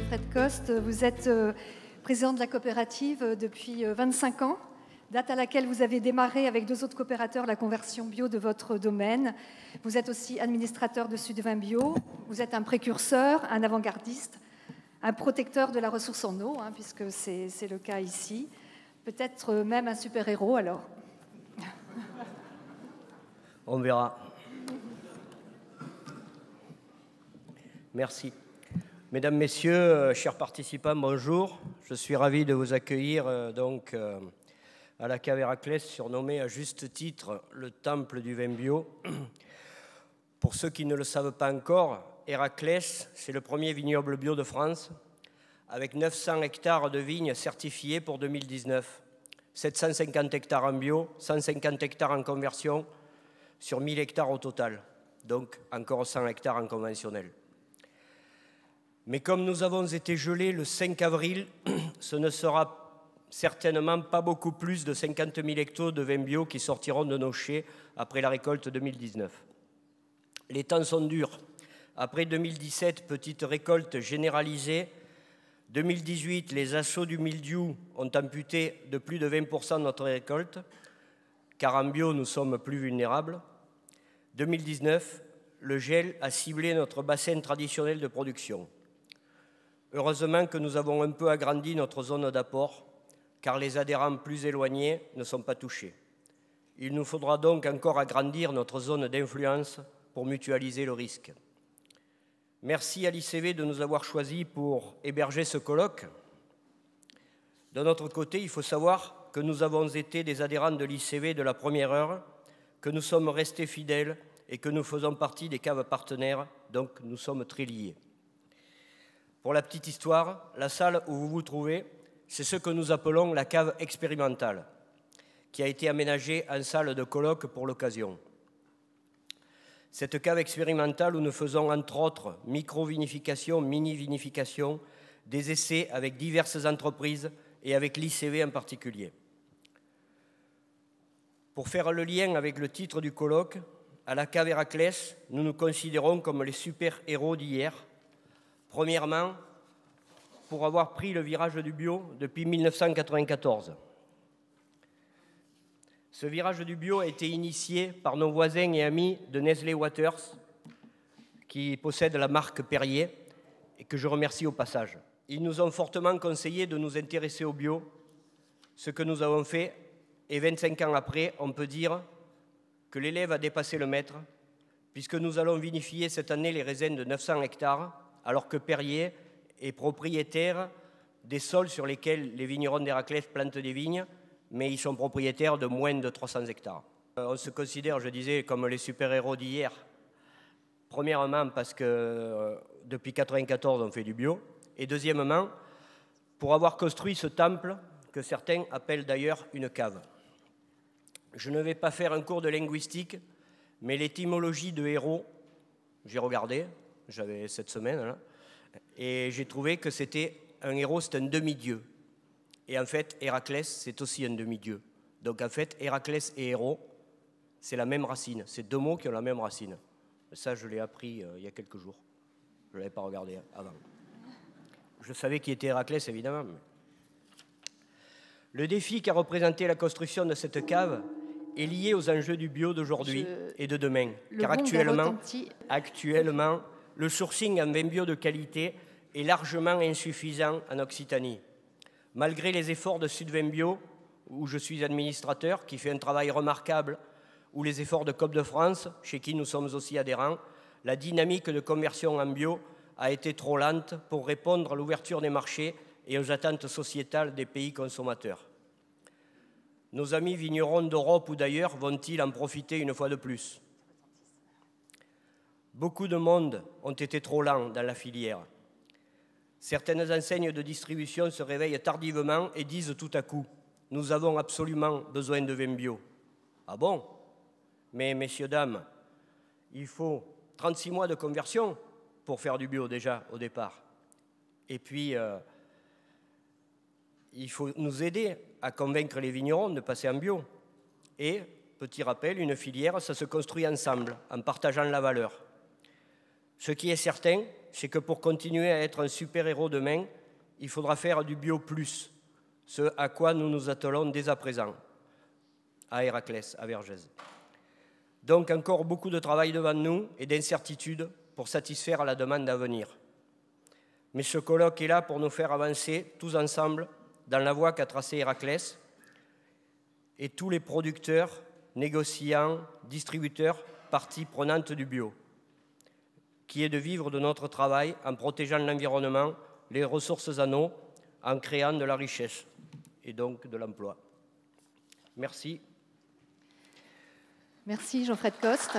Fred Coste. Vous êtes président de la coopérative depuis 25 ans, date à laquelle vous avez démarré avec 2 autres coopérateurs la conversion bio de votre domaine. Vous êtes aussi administrateur de Sudvin Bio. Vous êtes un précurseur, un avant-gardiste, un protecteur de la ressource en eau, puisque c'est le cas ici. Peut-être même un super-héros alors. On verra. Merci. Mesdames, Messieurs, chers participants, bonjour. Je suis ravi de vous accueillir à la cave Héraclès, surnommée à juste titre le temple du vin bio. Pour ceux qui ne le savent pas encore, Héraclès, c'est le premier vignoble bio de France, avec 900 hectares de vignes certifiées pour 2019, 750 hectares en bio, 150 hectares en conversion, sur 1000 hectares au total, donc encore 100 hectares en conventionnel. Mais comme nous avons été gelés le 5 avril, ce ne sera certainement pas beaucoup plus de 50 000 hectos de vin bio qui sortiront de nos chais après la récolte 2019. Les temps sont durs. Après 2017, petite récolte généralisée, 2018, les assauts du mildiou ont amputé de plus de 20% notre récolte, car en bio, nous sommes plus vulnérables. 2019, le gel a ciblé notre bassin traditionnel de production. Heureusement que nous avons un peu agrandi notre zone d'apport, car les adhérents plus éloignés ne sont pas touchés. Il nous faudra donc encore agrandir notre zone d'influence pour mutualiser le risque. Merci à l'ICV de nous avoir choisis pour héberger ce colloque. De notre côté, il faut savoir que nous avons été des adhérents de l'ICV de la première heure, que nous sommes restés fidèles et que nous faisons partie des caves partenaires, donc nous sommes très liés. Pour la petite histoire, la salle où vous vous trouvez, c'est ce que nous appelons la cave expérimentale, qui a été aménagée en salle de colloque pour l'occasion. Cette cave expérimentale où nous faisons entre autres micro-vinification, mini-vinification, des essais avec diverses entreprises et avec l'ICV en particulier. Pour faire le lien avec le titre du colloque, à la cave Héraclès, nous nous considérons comme les super-héros d'hier. Premièrement, pour avoir pris le virage du bio depuis 1994. Ce virage du bio a été initié par nos voisins et amis de Nestlé Waters, qui possèdent la marque Perrier, et que je remercie au passage. Ils nous ont fortement conseillé de nous intéresser au bio, ce que nous avons fait, et 25 ans après, on peut dire que l'élève a dépassé le maître, puisque nous allons vinifier cette année les raisins de 900 hectares, alors que Perrier est propriétaire des sols sur lesquels les vignerons d'Héraclès plantent des vignes, mais ils sont propriétaires de moins de 300 hectares. On se considère, je disais, comme les super-héros d'hier. Premièrement, parce que depuis 1994, on fait du bio. Et deuxièmement, pour avoir construit ce temple, que certains appellent d'ailleurs une cave. Je ne vais pas faire un cours de linguistique, mais l'étymologie de héros, j'ai regardé, j'avais cette semaine, là, et j'ai trouvé que c'était un héros, c'est un demi-dieu. Et en fait, Héraclès, c'est aussi un demi-dieu. Donc en fait, Héraclès et héros, c'est la même racine. C'est 2 mots qui ont la même racine. Ça, je l'ai appris il y a quelques jours. Je ne l'avais pas regardé avant. Je savais qui était Héraclès, évidemment. Mais... Le défi qu'a représenté la construction de cette cave est lié aux enjeux du bio d'aujourd'hui et de demain. Car actuellement, le sourcing en vin bio de qualité est largement insuffisant en Occitanie. Malgré les efforts de Sudvin Bio, où je suis administrateur, qui fait un travail remarquable, ou les efforts de COP de France, chez qui nous sommes aussi adhérents, la dynamique de conversion en bio a été trop lente pour répondre à l'ouverture des marchés et aux attentes sociétales des pays consommateurs. Nos amis vignerons d'Europe ou d'ailleurs vont-ils en profiter une fois de plus? Beaucoup de monde ont été trop lents dans la filière. Certaines enseignes de distribution se réveillent tardivement et disent tout à coup « Nous avons absolument besoin de vin bio ». Ah bon? Mais messieurs, dames, il faut 36 mois de conversion pour faire du bio déjà au départ. Et puis, il faut nous aider à convaincre les vignerons de passer en bio. Et, petit rappel, une filière, ça se construit ensemble, en partageant la valeur. Ce qui est certain, c'est que pour continuer à être un super-héros demain, il faudra faire du bio plus, ce à quoi nous nous attelons dès à présent, à Héraclès, à Vergès. Donc encore beaucoup de travail devant nous et d'incertitudes pour satisfaire à la demande à venir. Mais ce colloque est là pour nous faire avancer tous ensemble dans la voie qu'a tracée Héraclès et tous les producteurs, négociants, distributeurs, parties prenantes du bio, qui est de vivre de notre travail en protégeant l'environnement, les ressources en eau, en créant de la richesse et donc de l'emploi. Merci. Merci Jean-Fred Coste.